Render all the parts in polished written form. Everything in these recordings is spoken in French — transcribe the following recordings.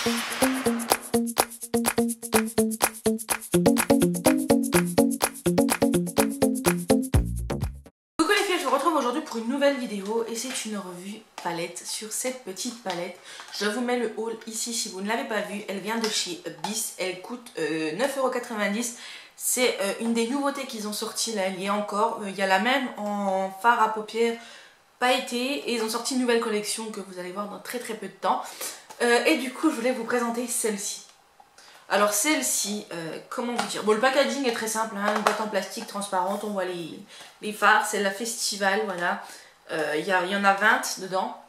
Pour une nouvelle vidéo et c'est une revue palette sur cette petite palette. Je vous mets le haul ici si vous ne l'avez pas vu. Elle vient de chez Bis, elle coûte 9,90 €. C'est une des nouveautés qu'ils ont sorti là, il y a encore. Il y a la même en fard à paupières pailleté et ils ont sorti une nouvelle collection que vous allez voir dans très peu de temps. Et du coup je voulais vous présenter celle-ci. Alors celle-ci, comment vous dire, bon, le packaging est très simple, hein, une boîte en plastique transparente, on voit les fards, c'est la Festival, voilà. Il y en a 20 dedans.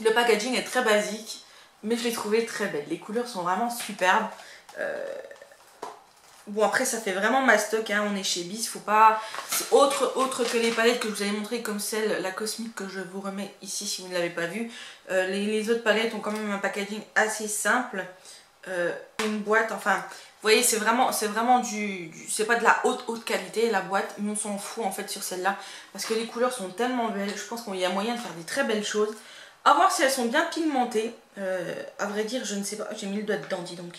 Le packaging est très basique, mais je l'ai trouvé très belle. Les couleurs sont vraiment superbes. Bon, après ça fait vraiment mastoc, hein, on est chez Bis, faut pas... Autre que les palettes que je vous avais montrées, comme celle, la Cosmic, que je vous remets ici si vous ne l'avez pas vue. Les autres palettes ont quand même un packaging assez simple. Une boîte, enfin vous voyez, c'est vraiment c'est pas de la haute qualité la boîte, mais on s'en fout en fait sur celle-là parce que les couleurs sont tellement belles. Je pense qu'il y a moyen de faire des très belles choses, à voir si elles sont bien pigmentées. À vrai dire je ne sais pas, j'ai mis le doigt dedans, dis donc.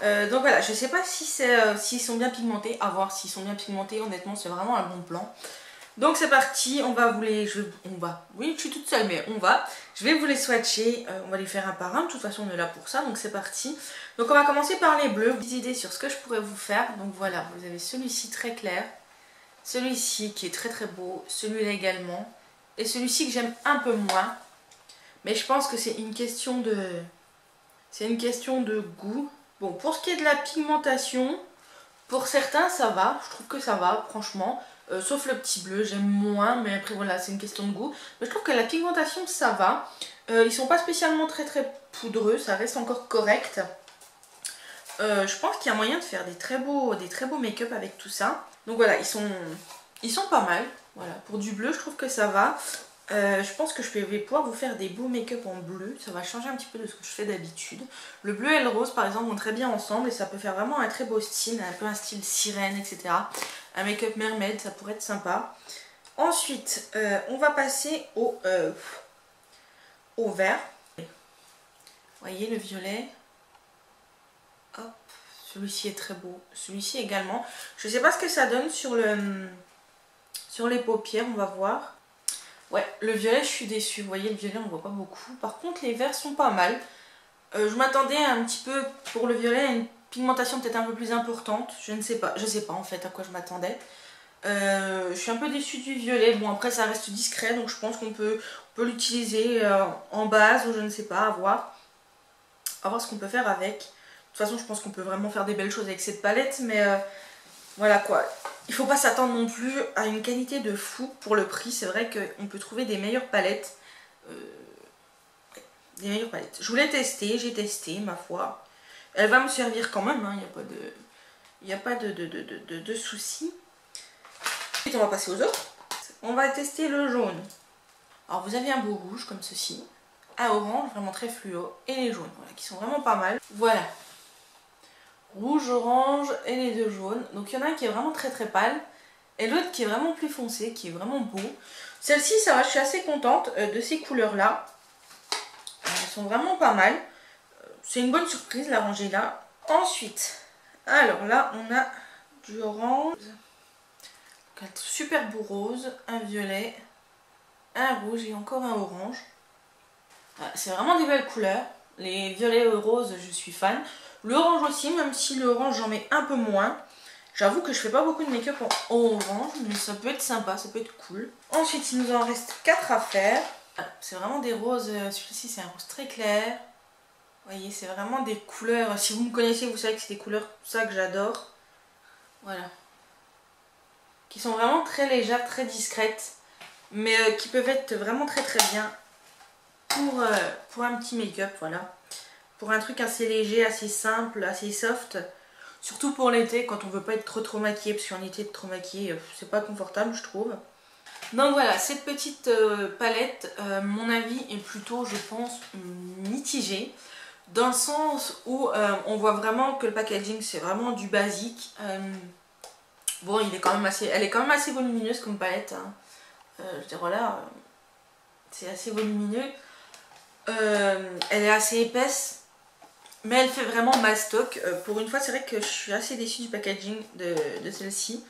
Donc voilà, je sais pas si s'ils sont bien pigmentés, à voir s'ils sont bien pigmentés. Honnêtement c'est vraiment un bon plan. Donc c'est parti, on va vous les... Oui, je suis toute seule, mais je vais vous les swatcher, on va les faire un par un, de toute façon on est là pour ça, donc c'est parti. Donc on va commencer par les bleus, des idées sur ce que je pourrais vous faire. Donc voilà, vous avez celui-ci très clair, celui-ci qui est très beau, celui-là également, et celui-ci que j'aime un peu moins, mais je pense que c'est une question de... goût. Bon, pour ce qui est de la pigmentation, pour certains ça va, je trouve que ça va, franchement. Sauf le petit bleu, j'aime moins, mais après voilà, c'est une question de goût. Mais je trouve que la pigmentation, ça va. Ils sont pas spécialement très poudreux, ça reste encore correct. Je pense qu'il y a moyen de faire des très beaux make-up avec tout ça. Donc voilà, ils sont pas mal. Voilà, pour du bleu, je trouve que ça va. Je pense que je vais pouvoir vous faire des beaux make-up en bleu. Ça va changer un petit peu de ce que je fais d'habitude. Le bleu et le rose par exemple vont très bien ensemble et ça peut faire vraiment un très beau style, un peu un style sirène, etc. Un make-up mermaid, ça pourrait être sympa. Ensuite, on va passer au vert. Vous voyez le violet. Hop, celui-ci est très beau. Celui-ci également. Je ne sais pas ce que ça donne sur les paupières, on va voir. Ouais, le violet, je suis déçue. Vous voyez, le violet, on ne voit pas beaucoup. Par contre, les verts sont pas mal. Je m'attendais un petit peu, pour le violet, à une pigmentation peut-être un peu plus importante. Je ne sais pas. Je sais pas, en fait, à quoi je m'attendais. Je suis un peu déçue du violet. Bon, après, ça reste discret, donc je pense qu'on peut l'utiliser en base, ou je ne sais pas, à voir. À voir ce qu'on peut faire avec. De toute façon, je pense qu'on peut vraiment faire des belles choses avec cette palette, mais voilà quoi. Il faut pas s'attendre non plus à une qualité de fou pour le prix. C'est vrai qu'on peut trouver des meilleures palettes. Je voulais tester, j'ai testé, ma foi. Elle va me servir quand même, hein, il n'y a pas de souci. Ensuite, on va passer aux autres. On va tester le jaune. Alors vous avez un beau rouge comme ceci, un orange vraiment très fluo et les jaunes, voilà, qui sont vraiment pas mal. Voilà. Rouge, orange et les deux jaunes. Donc il y en a un qui est vraiment très pâle et l'autre qui est vraiment plus foncé, qui est vraiment beau. Celle-ci, ça va, je suis assez contente de ces couleurs-là. Elles sont vraiment pas mal. C'est une bonne surprise la rangée là. Ensuite, alors là, on a du orange, un super beau rose, un violet, un rouge et encore un orange. Voilà, c'est vraiment des belles couleurs. Les violets et roses, je suis fan. L'orange aussi, même si l'orange j'en mets un peu moins. J'avoue que je fais pas beaucoup de make-up en orange, mais ça peut être sympa, ça peut être cool. Ensuite, il nous en reste 4 à faire. C'est vraiment des roses, celui-ci c'est un rose très clair. Vous voyez, c'est vraiment des couleurs, si vous me connaissez, vous savez que c'est des couleurs ça que j'adore. Voilà. Qui sont vraiment très légères, très discrètes, mais qui peuvent être vraiment très bien pour un petit make-up, voilà. Pour un truc assez léger, assez simple, assez soft. Surtout pour l'été, quand on veut pas être trop maquillé, parce qu'en été, trop maquillé, c'est pas confortable, je trouve. Donc voilà, cette petite palette, mon avis est plutôt, je pense, mitigé. Dans le sens où on voit vraiment que le packaging, c'est vraiment du basique. Bon, elle est quand même assez volumineuse comme palette. Hein. Je veux dire, voilà, c'est assez volumineux. Elle est assez épaisse, mais elle fait vraiment mastoc. Pour une fois, c'est vrai que je suis assez déçue du packaging de celle-ci.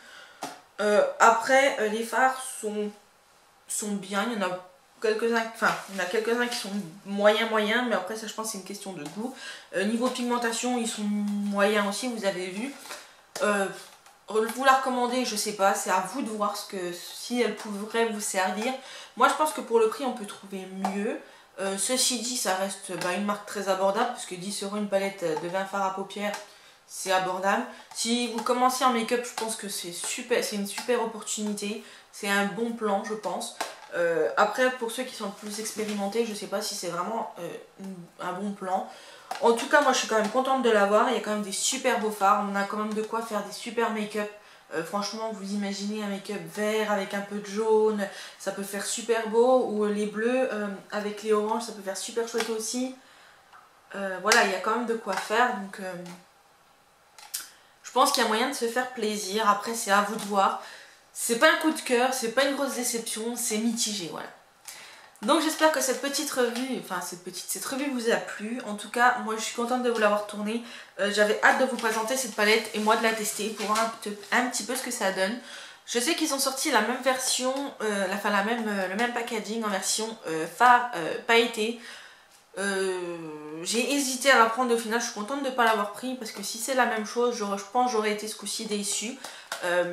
Après, les fards sont bien. Il y en a quelques-uns, enfin, il y en a quelques-uns qui sont moyens, mais après ça, je pense, c'est une question de goût. Niveau pigmentation, ils sont moyens aussi, vous avez vu. Vous la recommander, je sais pas, c'est à vous de voir si elle pourrait vous servir. Moi, je pense que pour le prix, on peut trouver mieux. Ceci dit, ça reste une marque très abordable, parce que 10 € une palette de 20 fards à paupières, c'est abordable. Si vous commencez en make-up, je pense que c'est une super opportunité. C'est un bon plan, je pense. Après, pour ceux qui sont plus expérimentés, je sais pas si c'est vraiment un bon plan. En tout cas, moi je suis quand même contente de l'avoir. Il y a quand même des super beaux fards. On a quand même de quoi faire des super make-up. Franchement, vous imaginez un make-up vert avec un peu de jaune, ça peut faire super beau. Ou les bleus avec les oranges, ça peut faire super chouette aussi. Voilà, il y a quand même de quoi faire. Donc, je pense qu'il y a moyen de se faire plaisir. Après, c'est à vous de voir. C'est pas un coup de cœur, c'est pas une grosse déception, c'est mitigé, voilà. Donc j'espère que cette petite revue, cette revue vous a plu. En tout cas, moi je suis contente de vous l'avoir tournée. J'avais hâte de vous présenter cette palette et moi de la tester pour voir un petit peu ce que ça donne. Je sais qu'ils ont sorti la même version, le même packaging en version fard pailleté. J'ai hésité à la prendre au final, je suis contente de ne pas l'avoir pris parce que si c'est la même chose, je pense que j'aurais été ce coup-ci déçue.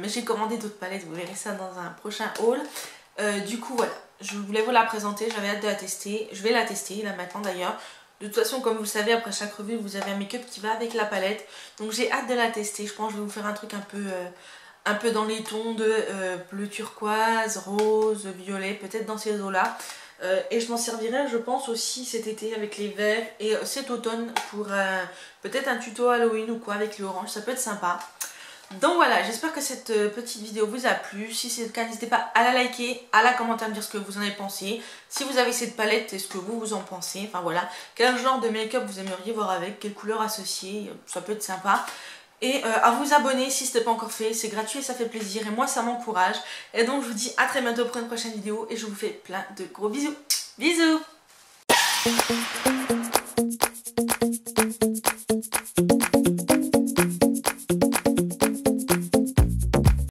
Mais j'ai commandé d'autres palettes, vous verrez ça dans un prochain haul. Du coup voilà, je voulais vous la présenter, j'avais hâte de la tester, je vais la tester là maintenant d'ailleurs. De toute façon, comme vous le savez, après chaque revue vous avez un make-up qui va avec la palette. Donc j'ai hâte de la tester, je pense que je vais vous faire un truc un peu dans les tons de bleu turquoise, rose, violet, peut-être dans ces eaux là. Et je m'en servirai je pense aussi cet été avec les verts et cet automne pour peut-être un tuto Halloween ou quoi avec l'orange, ça peut être sympa. Donc voilà, j'espère que cette petite vidéo vous a plu. Si c'est le cas, n'hésitez pas à la liker, à la commenter, à me dire ce que vous en avez pensé. Si vous avez cette palette, est-ce que vous en pensez? Enfin voilà, quel genre de make-up vous aimeriez voir avec, quelle couleur associée, ça peut être sympa. Et à vous abonner si ce n'est pas encore fait, c'est gratuit et ça fait plaisir et moi ça m'encourage. Et donc je vous dis à très bientôt pour une prochaine vidéo et je vous fais plein de gros bisous. Bisous!